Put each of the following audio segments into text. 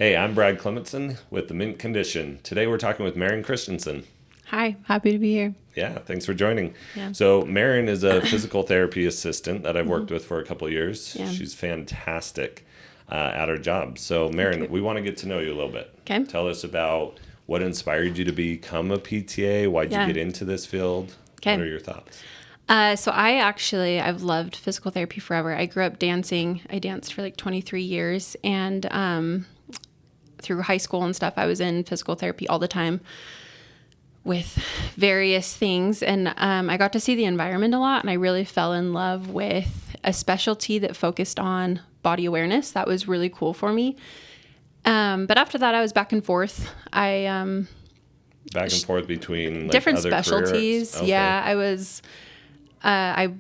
Hey, I'm Brad Clementson with the Mint Condition. Today we're talking with Maryn Christensen. Hi, happy to be here. Yeah, thanks for joining. Yeah. So Maryn is a physical therapy assistant that I've worked with for a couple of years. Yeah. She's fantastic at her job. So Maryn, we want to get to know you a little bit. Okay. Tell us about what inspired you to become a PTA. Why'd you Yeah. get into this field? Okay. What are your thoughts? I've loved physical therapy forever. I grew up dancing. I danced for like 23 years. And through high school and stuff, I was in physical therapy all the time with various things. And I got to see the environment a lot. And I really fell in love with a specialty that focused on body awareness. That was really cool for me. But after that, I was back and forth. Back and forth between different other specialties. careers? Okay. Yeah, I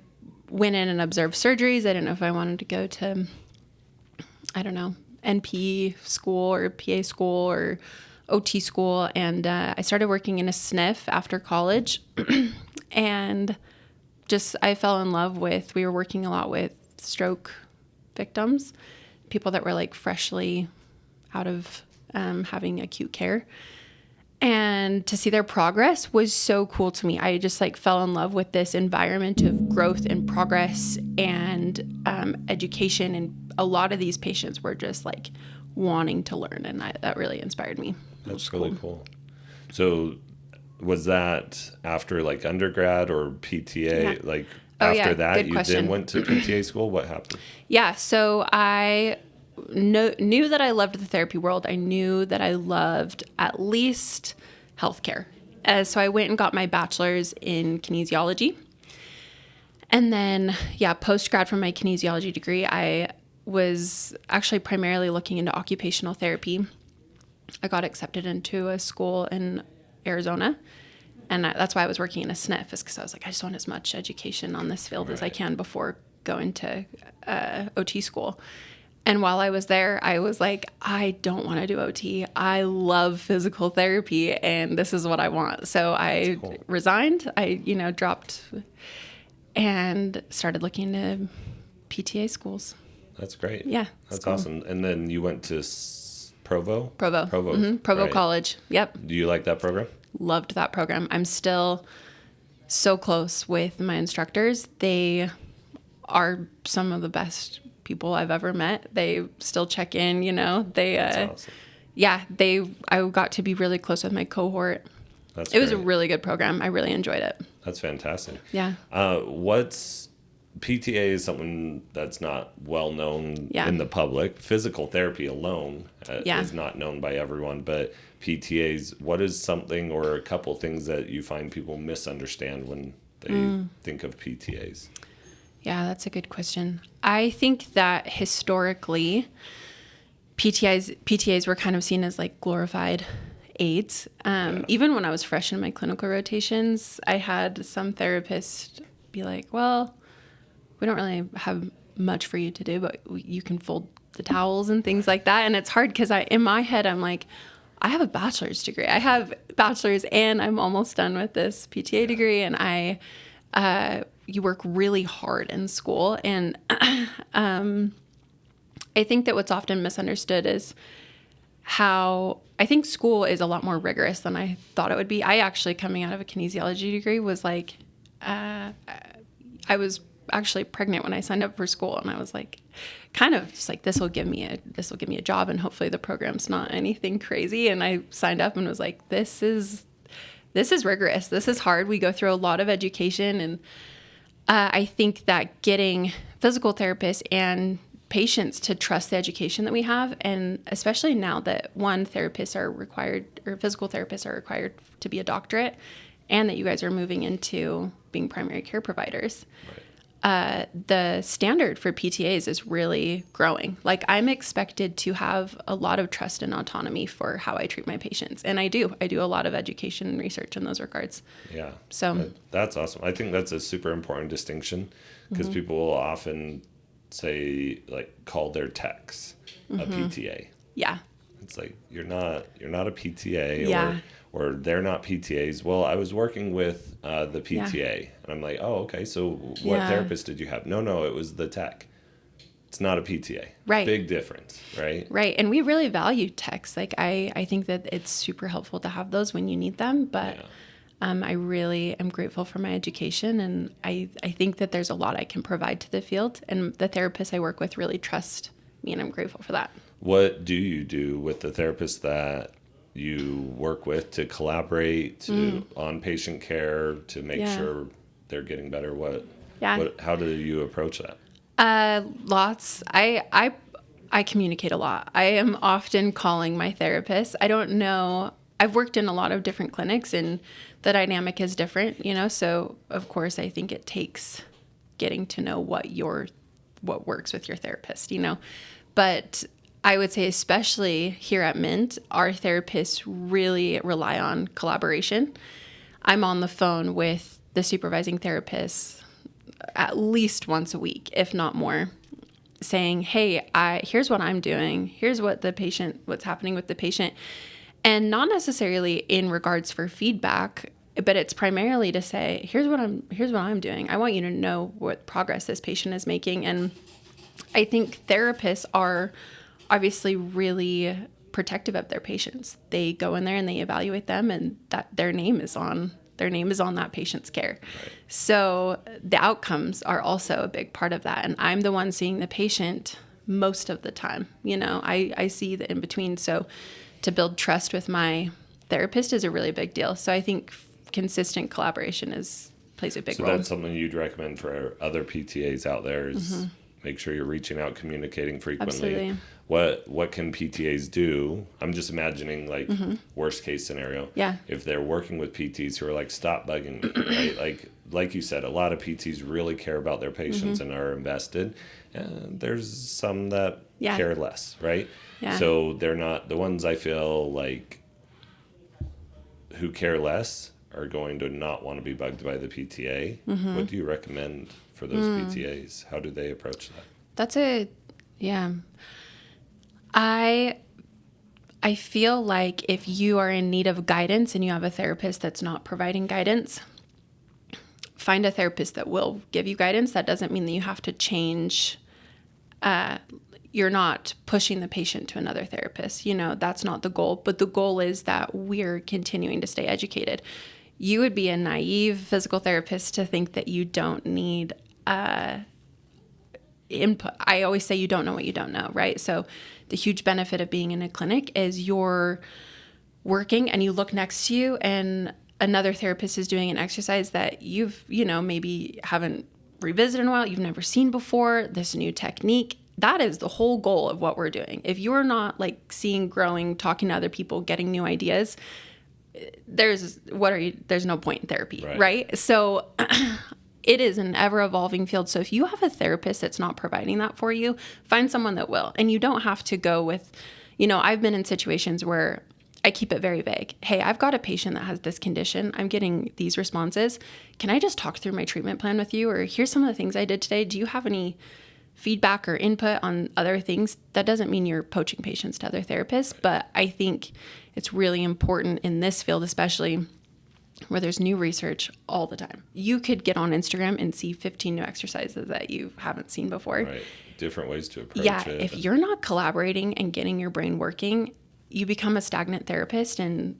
went in and observed surgeries. I didn't know if I wanted to go to, I don't know, NP school or PA school or OT school. And I started working in a SNF after college. And I fell in love we were working a lot with stroke victims, people that were like freshly out of having acute care. And to see their progress was so cool to me. I just like fell in love with this environment of growth and progress and education. And a lot of these patients were just like wanting to learn. And that really inspired me. That's really cool. So was that after like undergrad or PTA? Yeah. Like Oh, after yeah. that, Good you question. then went to PTA school? What happened? Yeah. So I knew that I loved the therapy world. I knew that I loved at least healthcare. So I went and got my bachelor's in kinesiology. And then, post-grad from my kinesiology degree, I was actually primarily looking into occupational therapy. I got accepted into a school in Arizona. And that's why I was working in a SNF, is because I was like, I just want as much education on this field as I can before going to OT school. And while I was there, I was like, I don't want to do OT. I love physical therapy, and this is what I want. So I resigned. I, dropped and started looking to PTA schools. That's great. Yeah. That's cool. awesome. And then you went to Provo? Provo. Provo. Provo Right. College. Yep. Do you like that program? Loved that program. I'm still so close with my instructors. They are some of the best people I've ever met. They still check in, That's awesome. I got to be really close with my cohort. That's It was a great. really good program. I really enjoyed it. That's fantastic. Yeah. What's PTA is something that's not well known Yeah. in the public. Physical therapy alone Yeah. is not known by everyone, but PTAs, what is something or a couple things that you find people misunderstand when they think of PTAs? Yeah, that's a good question. I think that historically, PTAs were kind of seen as like glorified aides. Even when I was fresh in my clinical rotations, I had some therapists be like, well, we don't really have much for you to do, but you can fold the towels and things like that. And it's hard because in my head, I'm like, I have a bachelor's degree. I have bachelor's and I'm almost done with this PTA degree. And you work really hard in school. And I think that what's often misunderstood is how I think school is a lot more rigorous than I thought it would be. I actually, coming out of a kinesiology degree, was like, I was actually pregnant when I signed up for school, and I was like, kind of just like, this will give me a job, and hopefully the program's not anything crazy. And I signed up and was like, this is rigorous. This is hard. We go through a lot of education, and I think that getting physical therapists and patients to trust the education that we have, and especially now that physical therapists are required to be a doctorate, and that you guys are moving into being primary care providers. Right. The standard for PTAs is really growing. Like, I'm expected to have a lot of trust and autonomy for how I treat my patients. And I do a lot of education and research in those regards. Yeah. So that's awesome. I think that's a super important distinction, because people will often say, like, call their techs a PTA. yeah. It's like, you're not a PTA, Yeah. or they're not PTAs. Well, I was working with the PTA, and I'm like, oh, okay. So what Yeah. therapist did you have? No, it was the tech. it's not a PTA. Right. Big difference, right? Right. And we really value texts. Like I think that it's super helpful to have those when you need them. But I really am grateful for my education. And I think that there's a lot I can provide to the field. And the therapists I work with really trust me, and I'm grateful for that. What do you do with the therapists that you work with to collaborate on patient care to make sure they're getting better? How do you approach that? Lots. I communicate a lot. I am often calling my therapist. I don't know. I've worked in a lot of different clinics, and the dynamic is different, so of course I think it takes getting to know what works with your therapist, but I would say, especially here at Mint, our therapists really rely on collaboration. I'm on the phone with the supervising therapist at least once a week, if not more, saying, hey, here's what I'm doing. Here's what's happening with the patient. And not necessarily in regards for feedback, but it's primarily to say, here's what I'm doing. I want you to know what progress this patient is making. And I think therapists are obviously really protective of their patients. They go in there and they evaluate them, and that their name is on that patient's care. Right. So the outcomes are also a big part of that. And I'm the one seeing the patient most of the time. I see the in between. So to build trust with my therapist is a really big deal. So I think consistent collaboration plays a big role. So that's something you'd recommend for other PTAs out there is make sure you're reaching out, communicating frequently. Absolutely. What can PTAs do? I'm just imagining worst case scenario. Yeah. If they're working with PTs who are like, stop bugging me, right? Like you said, a lot of PTs really care about their patients and are invested. And there's some that care less, right? Yeah. So they're not the ones I feel like who care less are going to not want to be bugged by the PTA. What do you recommend for those PTAs? How do they approach that? I feel like if you are in need of guidance and you have a therapist that's not providing guidance, find a therapist that will give you guidance. That doesn't mean that you have to change. You're not pushing the patient to another therapist. That's not the goal. But the goal is that we're continuing to stay educated. You would be a naive physical therapist to think that you don't need input. I always say you don't know what you don't know, right? So the huge benefit of being in a clinic is you're working and you look next to you and another therapist is doing an exercise that you've, maybe haven't revisited in a while, you've never seen before, this new technique. That is the whole goal of what we're doing. If you're not seeing, growing, talking to other people, getting new ideas, there's no point in therapy, right? So it is an ever evolving field. So if you have a therapist that's not providing that for you, find someone that will. And you don't have to go with, I've been in situations where I keep it very vague. Hey, I've got a patient that has this condition. I'm getting these responses. Can I just talk through my treatment plan with you? Or here's some of the things I did today. Do you have any feedback or input on other things? That doesn't mean you're poaching patients to other therapists, but I think it's really important in this field, especially where there's new research all the time. You could get on Instagram and see 15 new exercises that you haven't seen before. Right. Different ways to approach it. If you're not collaborating and getting your brain working, you become a stagnant therapist, and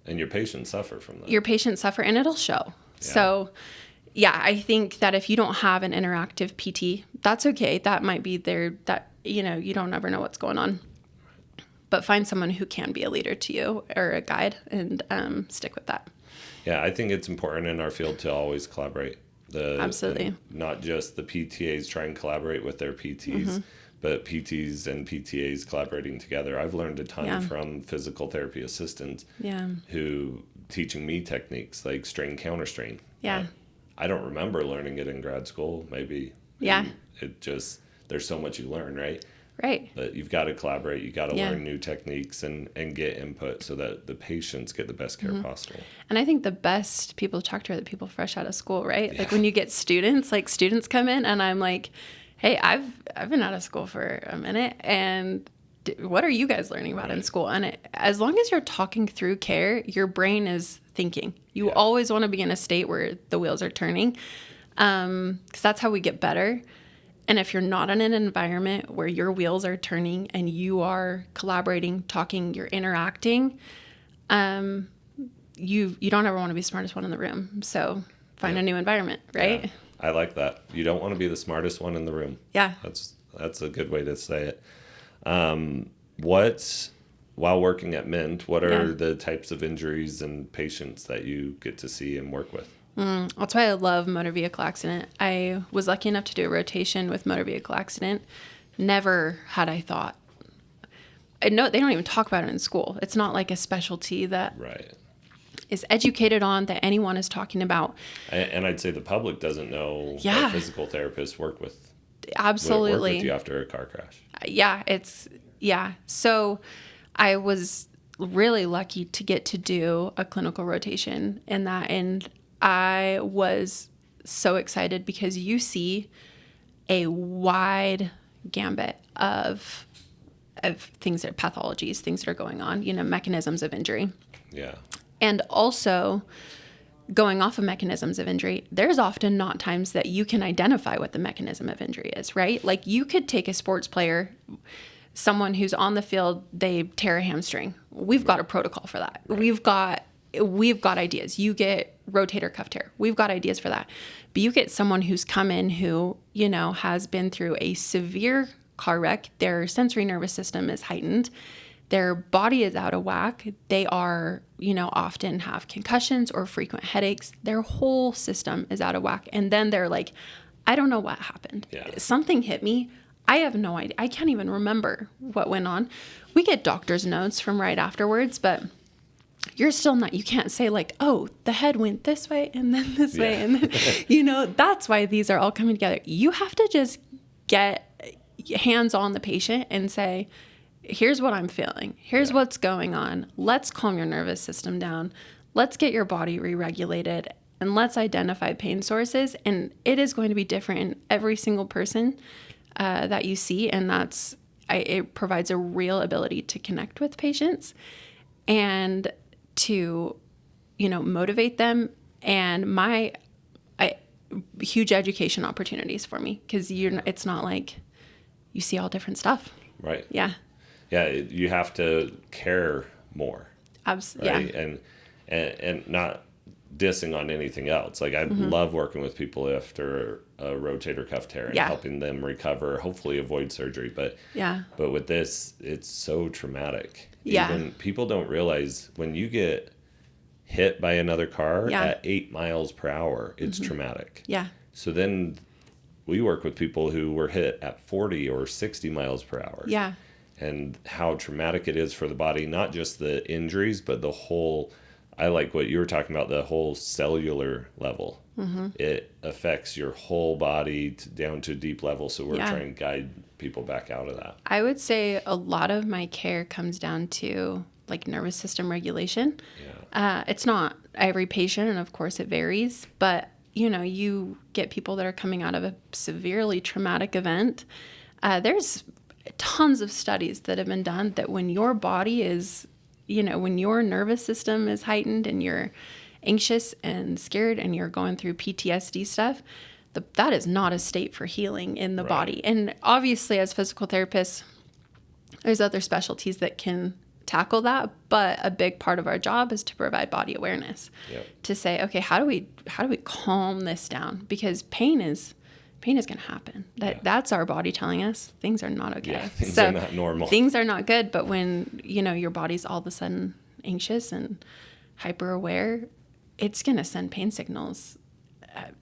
your patients suffer from that. Your patients suffer, and it'll show. Yeah. So I think that if you don't have an interactive PT, that's okay. That might be you don't ever know what's going on. But find someone who can be a leader to you or a guide and stick with that. Yeah, I think it's important in our field to always collaborate. Absolutely. Not just the PTAs try and collaborate with their PTs, but PTs and PTAs collaborating together. I've learned a ton from physical therapy assistants who teaching me techniques like strain counter strain. Yeah. I don't remember learning it in grad school. Maybe it just, there's so much you learn, right? Right. But you've got to collaborate. You got to learn new techniques and get input so that the patients get the best care possible. And I think the best people to talk to are the people fresh out of school, right? Yeah. Like when you get students come in and I'm like, hey, I've been out of school for a minute, and what are you guys learning about in school? And as long as you're talking through care, your brain is thinking. You always want to be in a state where the wheels are turning, because that's how we get better. And if you're not in an environment where your wheels are turning and you are collaborating, talking, you're interacting, you don't ever want to be the smartest one in the room. So find a new environment, right? Yeah, I like that. You don't want to be the smartest one in the room. Yeah. That's a good way to say it. While working at Mint, what are the types of injuries and patients that you get to see and work with? That's why I love motor vehicle accident. I was lucky enough to do a rotation with motor vehicle accident. Never had I thought. I know they don't even talk about it in school. It's not like a specialty that is educated on, that anyone is talking about. And I'd say the public doesn't know that physical therapists work with you after a car crash. So I was really lucky to get to do a clinical rotation in that, and I was so excited because you see a wide gambit of things that are pathologies, things that are going on, mechanisms of injury. Yeah. And also, going off of mechanisms of injury, there's often not times that you can identify what the mechanism of injury is, right? Like you could take a sports player, someone who's on the field, they tear a hamstring. We've got a protocol for that. Right. We've got ideas. You get rotator cuff tear. We've got ideas for that. But you get someone who's come in who, has been through a severe car wreck. Their sensory nervous system is heightened. Their body is out of whack. They are, often have concussions or frequent headaches. Their whole system is out of whack. And then they're like, I don't know what happened. Yeah. Something hit me. I have no idea. I can't even remember what went on. We get doctor's notes from right afterwards, but you're still not, you can't say like, oh, the head went this way and then this way. And then, that's why these are all coming together. You have to just get hands on the patient and say, here's what I'm feeling. Here's what's going on. Let's calm your nervous system down. Let's get your body re-regulated and let's identify pain sources. And it is going to be different in every single person that you see. And it provides a real ability to connect with patients and to, motivate them. And huge education opportunities for me because it's not like you see all different stuff. Right. Yeah. Yeah. You have to care more. Absolutely. Right? Yeah. And not dissing on anything else. Like I love working with people after a rotator cuff tear and helping them recover, hopefully avoid surgery. But with this, it's so traumatic. Yeah. Even people don't realize when you get hit by another car at 8 miles per hour, it's traumatic. Yeah. So then we work with people who were hit at 40 or 60 miles per hour. Yeah. And how traumatic it is for the body, not just the injuries, but the whole, I like what you were talking about, the whole cellular level. Mm-hmm. It affects your whole body down to a deep level. So we're trying to guide people back out of that. I would say a lot of my care comes down to like nervous system regulation. Yeah. It's not every patient, and of course it varies, but you get people that are coming out of a severely traumatic event. There's tons of studies that have been done that when your body is, when your nervous system is heightened and you're anxious and scared and you're going through PTSD stuff, that is not a state for healing in the body. And obviously as physical therapists, there's other specialties that can tackle that, but a big part of our job is to provide body awareness. Yep. To say, okay, how do we calm this down? Because pain is going to happen. That's our body telling us things are not okay. Yeah, things are not normal. Things are not good. But when, your body's all of a sudden anxious and hyper aware, it's going to send pain signals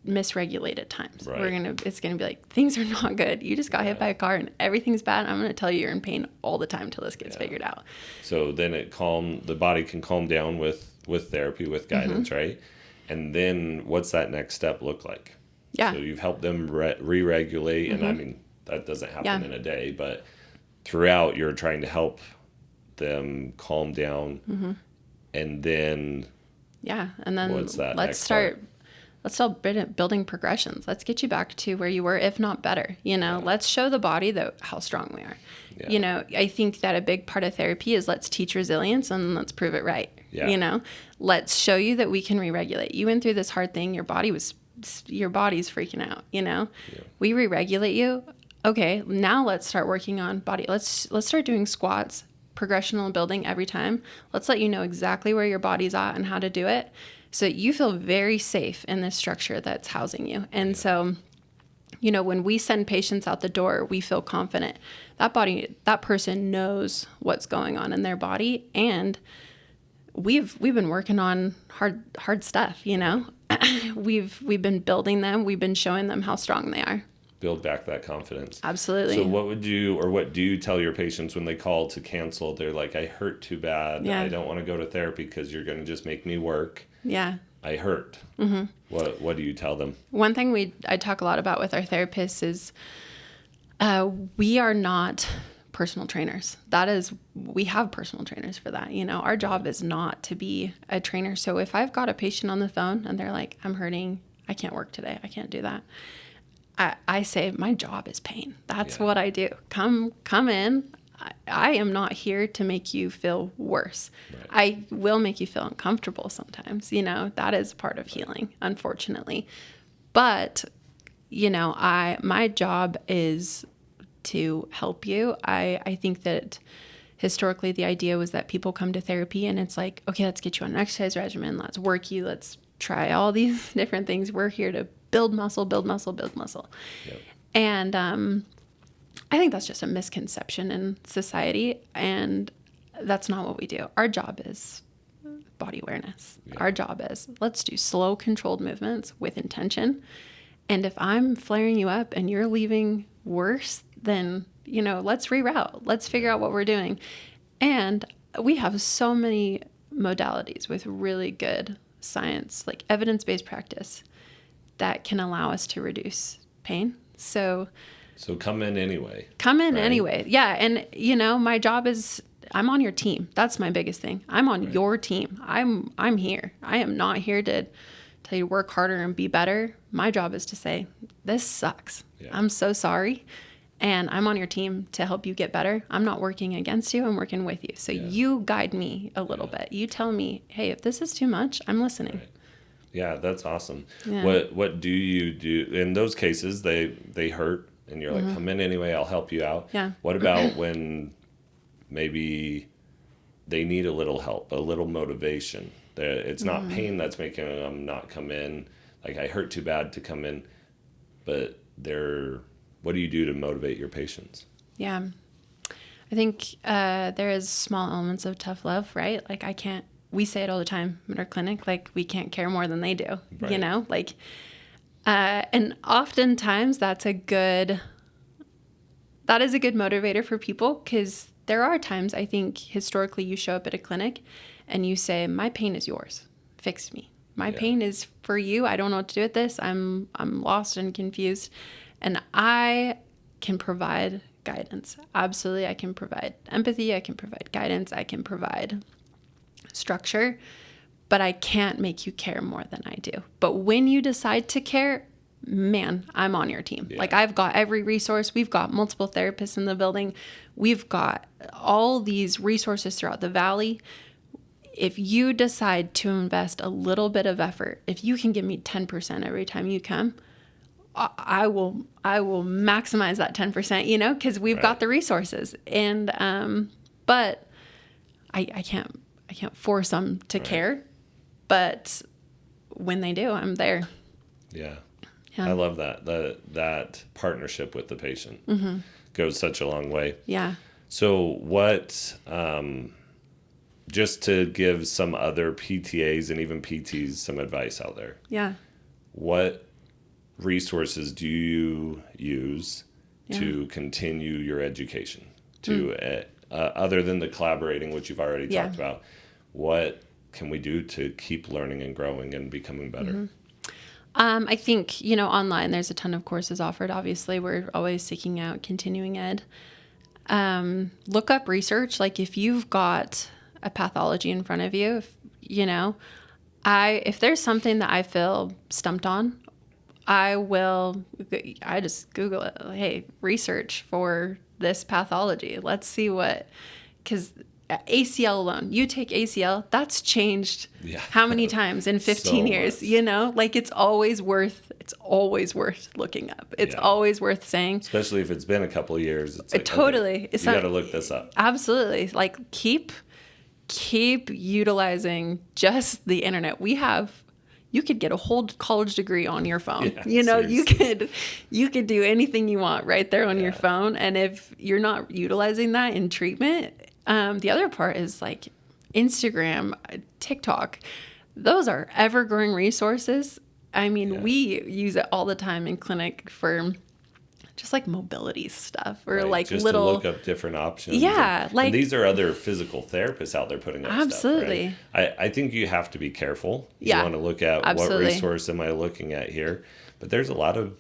misregulated at times. Right. It's going to be like, things are not good. You just got hit by a car and everything's bad. I'm going to tell you you're in pain all the time till this gets figured out. So then the body can calm down with therapy, with guidance, right? And then what's that next step look like? Yeah. So you've helped them re-regulate, and I mean, that doesn't happen in a day, but throughout you're trying to help them calm down, and then what's that? Let's start building progressions. Let's get you back to where you were, if not better. Let's show the body how strong we are. Yeah. I think that a big part of therapy is let's teach resilience and let's prove it right. Yeah. Let's show you that we can re-regulate. You went through this hard thing. Your body was your body's freaking out, Yeah. We re-regulate you. Okay, now let's start working on body. Let's start doing squats, progressional building every time. Let's let you know exactly where your body's at and how to do it, so that you feel very safe in this structure that's housing you. And so, when we send patients out the door, we feel confident that person knows what's going on in their body, and we've been working on hard stuff. We've been building them. We've been showing them how strong they are. Build back that confidence. Absolutely. So what do you tell your patients when they call to cancel? They're like, I hurt too bad. Yeah. I don't want to go to therapy because you're going to just make me work. Yeah. I hurt. Mm-hmm. What do you tell them? One thing I talk a lot about with our therapists is we are not personal trainers. We have personal trainers for that. Our job is not to be a trainer. So if I've got a patient on the phone and they're like, I'm hurting, I can't work today, I can't do that, I say, my job is pain. That's what I do. Come in. I am not here to make you feel worse. Right. I will make you feel uncomfortable sometimes. That is part of healing, unfortunately. But, my job is to help you. I think that historically the idea was that people come to therapy and it's like, okay, let's get you on an exercise regimen. Let's work you. Let's try all these different things. We're here to build muscle. Yep. And I think that's just a misconception in society, and that's not what we do. Our job is body awareness. Yeah. Our job is, let's do slow, controlled movements with intention. And if I'm flaring you up and you're leaving worse, then, let's reroute. Let's figure out what we're doing. And we have so many modalities with really good science, like evidence-based practice, that can allow us to reduce pain. So come in anyway. Anyway. Yeah. And, my job is, I'm on your team. That's my biggest thing. I'm on your team. I'm here. I am not here to tell you to work harder and be better. My job is to say, this sucks. Yeah. I'm so sorry. And I'm on your team to help you get better. I'm not working against you. I'm working with you. So you guide me a little bit. You tell me, hey, if this is too much, I'm listening. Right. Yeah, that's awesome. Yeah. What do you do in those cases? They hurt and you're like, come in anyway, I'll help you out. Yeah. What about when maybe they need a little help, a little motivation? It's not pain that's making them not come in. Like, I hurt too bad to come in, but what do you do to motivate your patients? Yeah. I think there is small elements of tough love, right? Like, we say it all the time at our clinic, like, we can't care more than they do, right. And oftentimes that is a good motivator for people, because there are times, I think, historically, you show up at a clinic and you say, my pain is yours, fix me. My pain is for you. I don't know what to do with this. I'm lost and confused. And I can provide guidance. Absolutely. I can provide empathy. I can provide guidance. I can provide structure, but I can't make you care more than I do. But when you decide to care, man, I'm on your team. Yeah. Like, I've got every resource. We've got multiple therapists in the building. We've got all these resources throughout the valley. If you decide to invest a little bit of effort, if you can give me 10% every time you come, I will maximize that 10%, because we've got the resources. And but I can't force them to care, but when they do, I'm there. Yeah. I love that. That partnership with the patient goes such a long way. Yeah. So what, just to give some other PTAs and even PTs some advice out there. Yeah. What resources do you use to continue your education? Other than the collaborating, which you've already talked about, what can we do to keep learning and growing and becoming better? I think, online, there's a ton of courses offered. Obviously, we're always seeking out continuing ed. Look up research. Like, if you've got a pathology in front of you, if there's something that I feel stumped on, I just Google it. Hey, research for this pathology. Let's see because ACL alone, you take ACL, that's changed how many times in 15 years, Like, it's always worth it's always worth looking up. It's always worth saying. Especially if it's been a couple of years. It's like, totally. Okay, you got to look this up. Absolutely. Like keep utilizing just the internet. You could get a whole college degree on your phone. Yeah, seriously. you could do anything you want right there on your phone. And if you're not utilizing that in treatment, the other part is like Instagram, TikTok. Those are ever-growing resources. I mean, we use it all the time in clinic for just like mobility stuff or like just little to look up different options. Yeah, and these are other physical therapists out there putting up absolutely. stuff. Right? I think you have to be careful. You Yeah, want to look at absolutely. What resource am I looking at here, but there's a lot of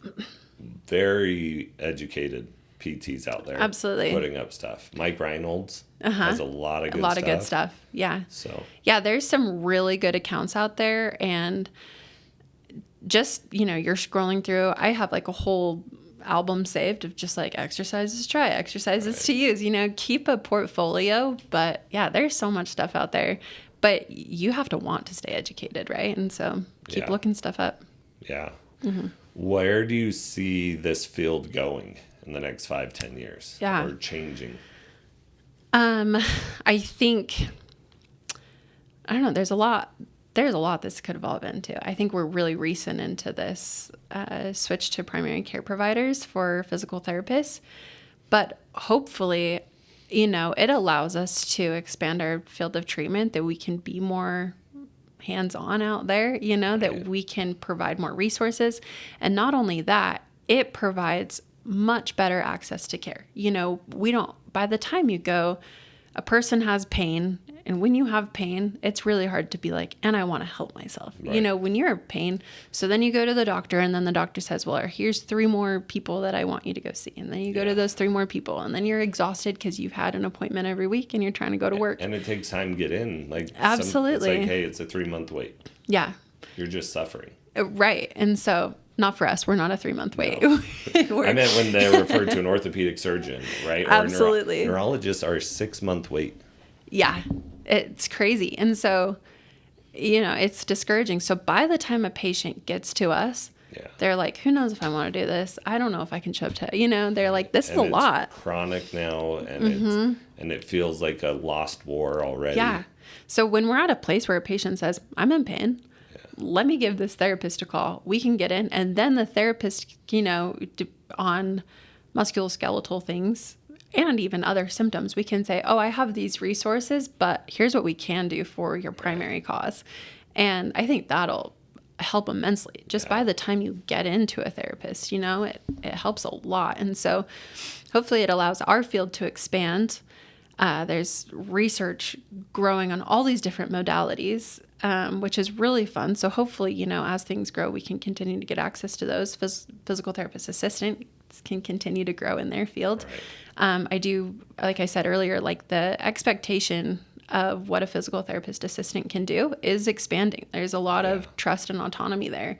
very educated PTs out there absolutely putting up stuff. Mike Reynolds has a lot of good stuff. Yeah. So yeah, there's some really good accounts out there, and just you're scrolling through. I have like a whole album saved of just like exercises to try, exercises to use. Keep a portfolio, but yeah, there's so much stuff out there. But you have to want to stay educated, right? And so keep looking stuff up. Yeah. Mm-hmm. Where do you see this field going in the next 5-10 years? Yeah. Or changing? I think, I don't know, there's a lot this could evolve into. I think we're really recent into this switch to primary care providers for physical therapists, but hopefully, it allows us to expand our field of treatment, that we can be more hands-on out there, that we can provide more resources. And not only that, it provides much better access to care. By the time you go, a person has pain, and when you have pain, it's really hard to be like, and I want to help myself. Right. When you're in pain, so then you go to the doctor, and then the doctor says, well, here's 3 more people that I want you to go see. And then you go to those 3 more people, and then you're exhausted because you've had an appointment every week and you're trying to go to work. And it takes time to get in. Absolutely. It's like, hey, it's a 3-month wait. Yeah. You're just suffering. Right. And so, not for us. We're not a 3-month wait. No. I meant when they're referred to an orthopedic surgeon, right? Or absolutely. Neurologists are a 6-month wait. Yeah. It's crazy. And so, it's discouraging. So by the time a patient gets to us, they're like, who knows if I want to do this? I don't know if I can show up to, they're like, this is a lot. It's chronic now, and it feels like a lost war already. Yeah. So when we're at a place where a patient says, I'm in pain, let me give this therapist a call. We can get in. And then the therapist, on musculoskeletal things and even other symptoms, we can say, oh, I have these resources, but here's what we can do for your primary cause. And I think that'll help immensely. Just by the time you get into a therapist, it helps a lot. And so hopefully it allows our field to expand. There's research growing on all these different modalities, which is really fun. So hopefully, as things grow, we can continue to get access to those. Physical therapist assistants can continue to grow in their field. Right. I do, like I said earlier, like the expectation of what a physical therapist assistant can do is expanding. There's a lot of trust and autonomy there.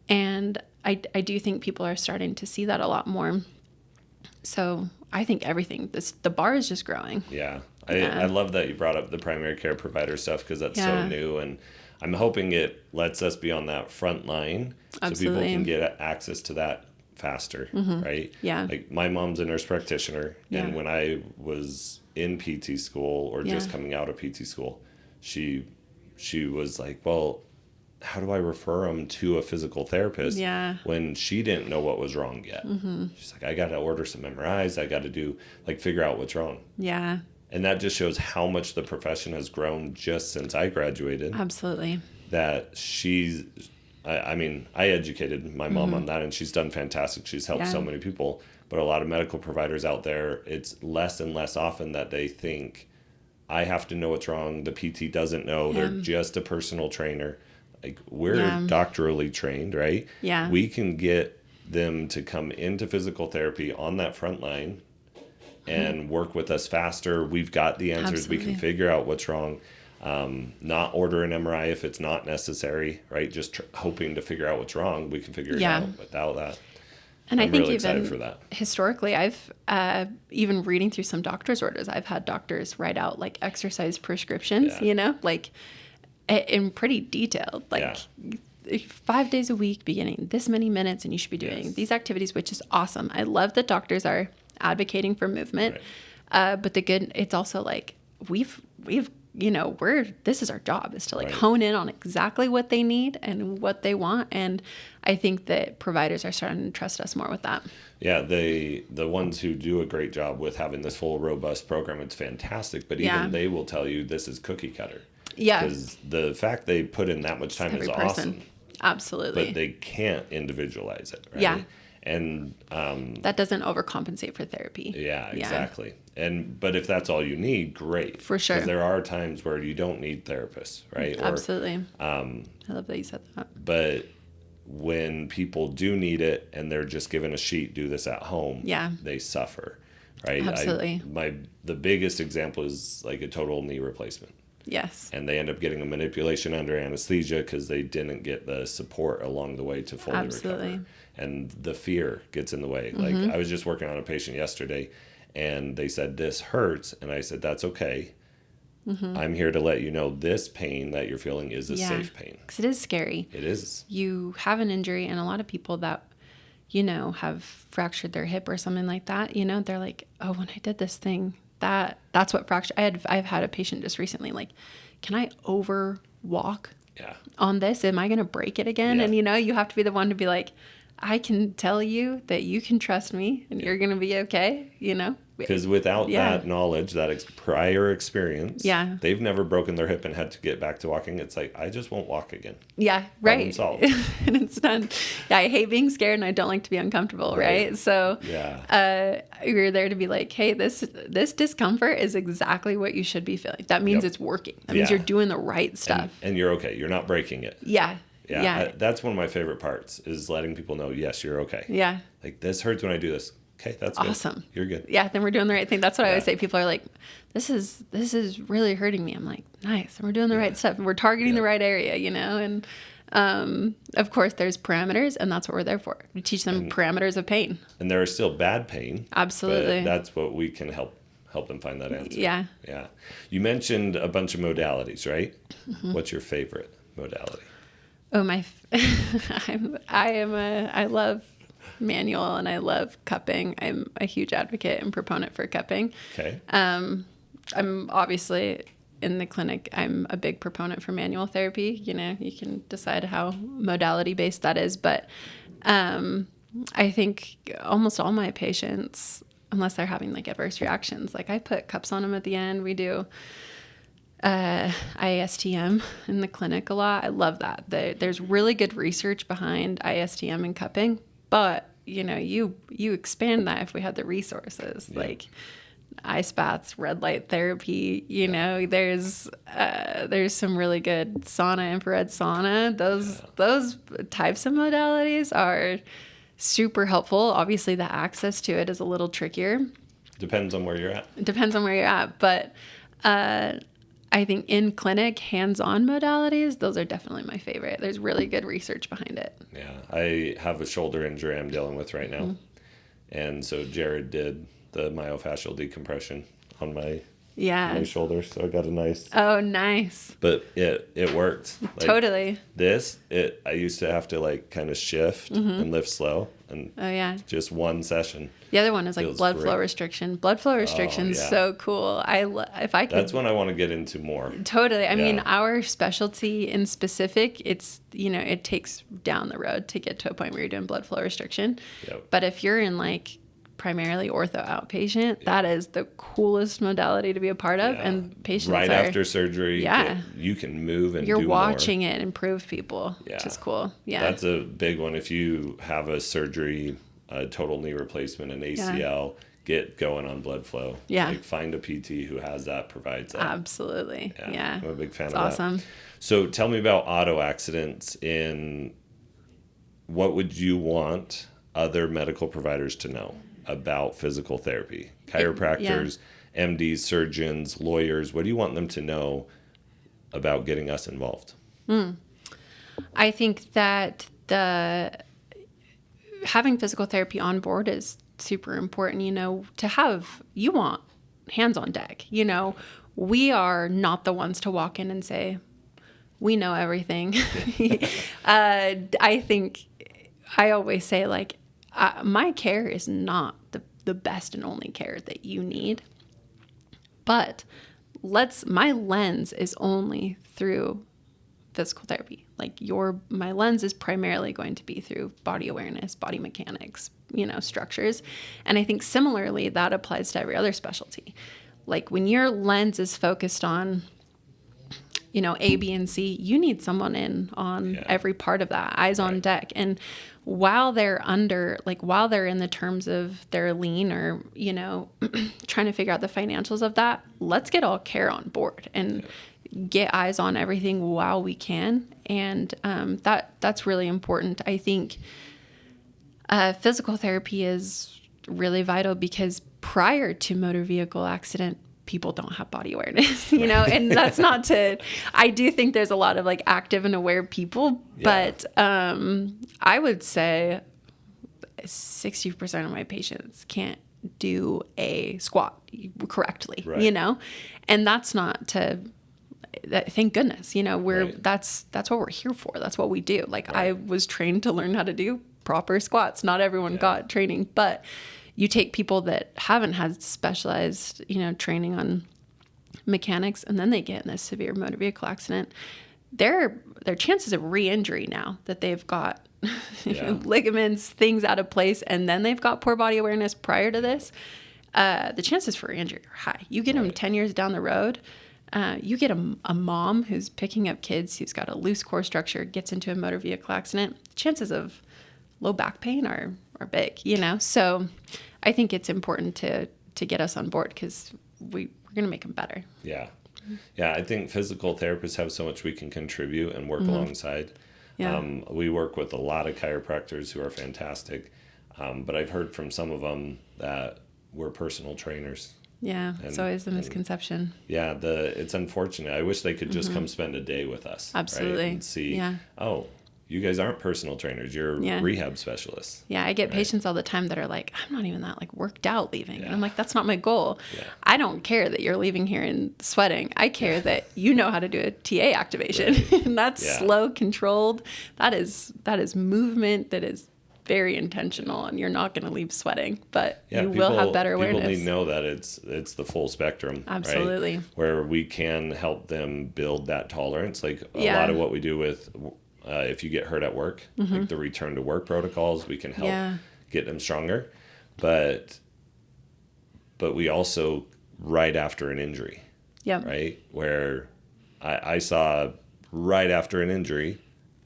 And I do think people are starting to see that a lot more. So I think the bar is just growing. Yeah. I love that you brought up the primary care provider stuff, because that's so new, and I'm hoping it lets us be on that front line so people can get access to that faster, right? Yeah. Like my mom's a nurse practitioner, and when I was in PT school or just coming out of PT school, she was like, well, how do I refer them to a physical therapist when she didn't know what was wrong yet? She's like, I got to order some MRIs. I got to figure out what's wrong. Yeah. And that just shows how much the profession has grown just since I graduated. Absolutely. That I educated my mom on that, and she's done fantastic. She's helped so many people. But a lot of medical providers out there, it's less and less often that they think, I have to know what's wrong. The PT doesn't know. They're just a personal trainer. Like, we're doctorally trained, right? Yeah. We can get them to come into physical therapy on that front line and work with us faster. We've got the answers. Absolutely. We can figure out what's wrong. Not order an MRI if it's not necessary, right? Just hoping to figure out what's wrong. We can figure it out without that. And I'm I think really even excited for that. Historically, I've even reading through some doctor's orders, I've had doctors write out like exercise prescriptions, like in pretty detailed, like 5 days a week, beginning this many minutes, and you should be doing these activities, which is awesome. I love that doctors are advocating for movement. Right. But it's also like we've this is our job, is to like hone in on exactly what they need and what they want. And I think that providers are starting to trust us more with that. Yeah, the ones who do a great job with having this full robust program, it's fantastic. But even they will tell you this is cookie cutter. Yeah. Because the fact they put in that much time is awesome. Absolutely. But they can't individualize it, right? Yeah. And that doesn't overcompensate for therapy. Yeah, exactly. But if that's all you need, great. For sure. Because there are times where you don't need therapists, right? Absolutely. I love that you said that. But when people do need it and they're just given a sheet, do this at home, they suffer, right? Absolutely. The biggest example is like a total knee replacement. Yes. And they end up getting a manipulation under anesthesia because they didn't get the support along the way to fully recover. And the fear gets in the way. Like I was just working on a patient yesterday and they said, this hurts. And I said, that's okay. I'm here to let you know this pain that you're feeling is a safe pain. Because it is scary. It is. You have an injury, and a lot of people that, have fractured their hip or something like that, they're like, oh, when I did this thing, that's what fractured. I've had a patient just recently, like, can I overwalk on this? Am I going to break it again? And, you have to be the one to be like, I can tell you that you can trust me and you're going to be okay, Because without that knowledge, that prior experience, they've never broken their hip and had to get back to walking. It's like, I just won't walk again. Yeah, right. Solved. And it's done. Yeah, I hate being scared and I don't like to be uncomfortable, right? So you're there to be like, hey, this discomfort is exactly what you should be feeling. That means it's working. That means you're doing the right stuff. And you're okay. You're not breaking it. Yeah. Yeah. That's one of my favorite parts, is letting people know, yes, you're okay. Yeah. Like, this hurts when I do this. Okay, that's good. Awesome. You're good. Yeah, then we're doing the right thing. That's what I always say. People are like, this is really hurting me. I'm like, nice. And we're doing the right stuff. And we're targeting the right area, And of course, there's parameters, and that's what we're there for. We teach them parameters of pain. And there is still bad pain. Absolutely. But that's what we can help them find that answer. Yeah. Yeah. You mentioned a bunch of modalities, right? What's your favorite modality? Oh, I love manual and I love cupping. I'm a huge advocate and proponent for cupping. Okay. I'm obviously in the clinic, I'm a big proponent for manual therapy. You can decide how modality based that is, but I think almost all my patients, unless they're having like adverse reactions, like I put cups on them at the end. We do ISTM in the clinic a lot. I love that. There's really good research behind ISTM and cupping, but you expand that if we had the resources, like ice baths, red light therapy. There's some really good sauna, infrared sauna. Those types of modalities are super helpful. Obviously, the access to it is a little trickier. Depends on where you're at. But I think in clinic, hands-on modalities, those are definitely my favorite. There's really good research behind it. Yeah, I have a shoulder injury I'm dealing with right now. And so Jared did the myofascial decompression on my shoulder. So I got a nice... Oh, nice. But it worked. Like, totally. I used to have to like kind of shift and lift slow. And just one session. The other one is like blood flow restriction. Blood flow restriction is so cool. If I could. That's one I want to get into more. Totally. I mean, our specialty in specific, it's, it takes down the road to get to a point where you're doing blood flow restriction. Yep. But if you're in like primarily ortho outpatient, that is the coolest modality to be a part of. And patients after surgery, you can move and you're watching it improve people, which is cool. Yeah. That's a big one. If you have a surgery, a total knee replacement, an ACL, get going on blood flow. Yeah. Like find a PT who has that, provides that. Absolutely. Yeah. I'm a big fan of awesome. that. So tell me about auto accidents. What would you want other medical providers to know about physical therapy? Chiropractors, MDs, surgeons, lawyers. What do you want them to know about getting us involved? I think that having physical therapy on board is super important, you want hands on deck. We are not the ones to walk in and say, we know everything. I think I always say, like, my care is not the best and only care that you need, but my lens is only through physical therapy. Like my lens is primarily going to be through body awareness, body mechanics, structures. And I think similarly that applies to every other specialty. Like when your lens is focused on, A, B, and C, you need someone in on every part of that, eyes on deck. And while they're in the terms of their lean or, trying to figure out the financials of that, let's get all care on board and get eyes on everything while we can. And that's really important. I think physical therapy is really vital because prior to motor vehicle accident, people don't have body awareness, and that's not to, I do think there's a lot of like active and aware people, but I would say 60% of my patients can't do a squat correctly, and that's not to, thank goodness, that's what we're here for. That's what we do. Like I was trained to learn how to do proper squats. Not everyone got training, but you take people that haven't had specialized, training on mechanics, and then they get in this severe motor vehicle accident. Their chances of re-injury now that they've got ligaments, things out of place, and then they've got poor body awareness prior to this, the chances for re-injury are high. You get them 10 years down the road. You get a mom who's picking up kids who's got a loose core structure, gets into a motor vehicle accident. Chances of low back pain are big, So I think it's important to get us on board because we're going to make them better. Yeah. Yeah. I think physical therapists have so much we can contribute and work alongside. Yeah. We work with a lot of chiropractors who are fantastic. But I've heard from some of them that we're personal trainers. Yeah. It's always the misconception. Yeah. It's unfortunate. I wish they could just come spend a day with us. Absolutely. Right? And see, you guys aren't personal trainers. You're rehab specialists. Yeah, I get patients all the time that are like, I'm not even that like worked out leaving. And I'm like, that's not my goal. Yeah. I don't care that you're leaving here and sweating. I care that you know how to do a TA activation. Right. And that's slow, controlled. That is movement that is very intentional, and you're not going to leave sweating, but you will have better awareness. People need to know that it's the full spectrum. Absolutely. Right? Where we can help them build that tolerance. Like a lot of what we do with if you get hurt at work, like the return to work protocols, we can help get them stronger. But we also, right after an injury, right? Where I saw right after an injury,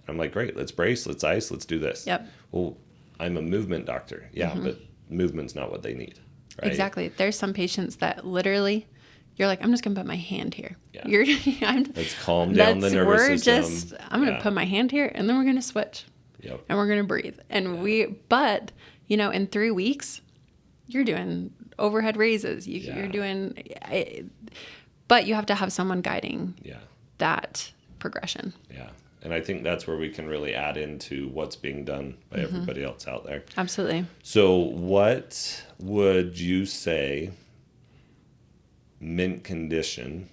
I'm like, great, let's brace, let's ice, let's do this. Yep. Well, I'm a movement doctor. Yeah, but movement's not what they need. Right? Exactly. There's some patients that literally, you're like, I'm just going to put my hand here. Yeah. Let's calm down the nervous system. I'm going to put my hand here, and then we're going to switch. Yep. And we're going to breathe. And but, in 3 weeks, you're doing overhead raises. You're doing, but you have to have someone guiding that progression. Yeah. And I think that's where we can really add into what's being done by everybody else out there. Absolutely. So what would you say mint condition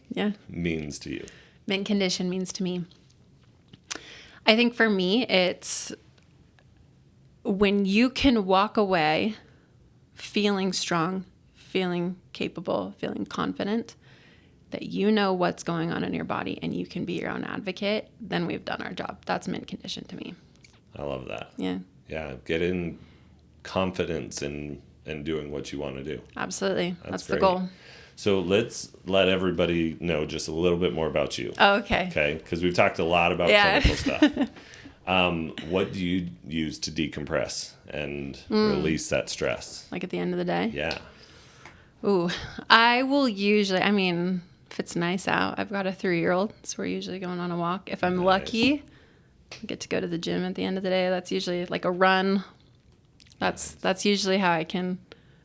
means to you? Mint condition means to me, I think for me, it's when you can walk away feeling strong, feeling capable, feeling confident, that you know what's going on in your body and you can be your own advocate, then we've done our job. That's mint condition to me. I love that. Yeah. Yeah. Get in confidence in doing what you want to do. Absolutely. That's the goal. So let's let everybody know just a little bit more about you. Oh, okay. Okay. Because we've talked a lot about clinical stuff. What do you use to decompress and release that stress? Like at the end of the day? Yeah. Ooh, I will usually, if it's nice out, I've got a 3-year-old, so we're usually going on a walk. If I'm lucky, I get to go to the gym at the end of the day. That's usually like a run. That's usually how I can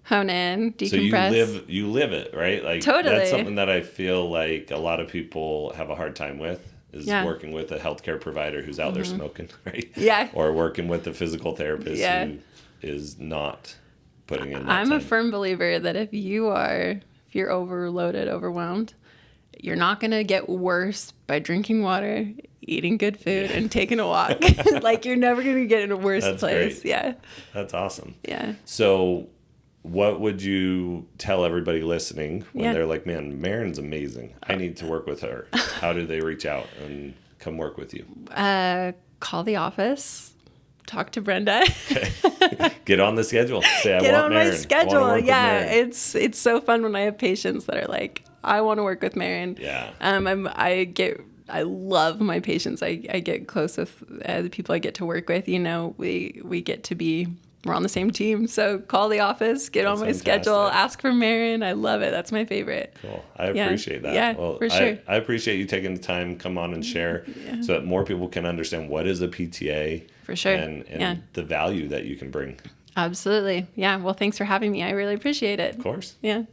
hone in, decompress. So you live it, right? Like totally. That's something that I feel like a lot of people have a hard time with, is working with a healthcare provider who's out there smoking, right? Yeah. Or working with a physical therapist who is not putting in that I'm time. a firm believer that if you're overloaded, overwhelmed, you're not going to get worse by drinking water, eating good food, and taking a walk. Like, you're never going to get in a worse place. Great. Yeah. That's awesome. Yeah. So what would you tell everybody listening when they're like, man, Maryn's amazing, I need to work with her? How do they reach out and come work with you? Call the office. Talk to Brenda. Okay. Get on the schedule. Say, I Get want on Maryn. my schedule. Yeah. It's so fun when I have patients that are like, I want to work with Maryn. Yeah. I love my patients. I get close with the people I get to work with. You know, we get to be, we're on the same team. So call the office, get on my schedule, ask for Maryn. I love it. That's my favorite. Cool. I appreciate that. Yeah, well, for sure. I appreciate you taking the time, come on and share so that more people can understand what is a PTA. For sure. And the value that you can bring. Absolutely. Yeah. Well, thanks for having me. I really appreciate it. Of course. Yeah.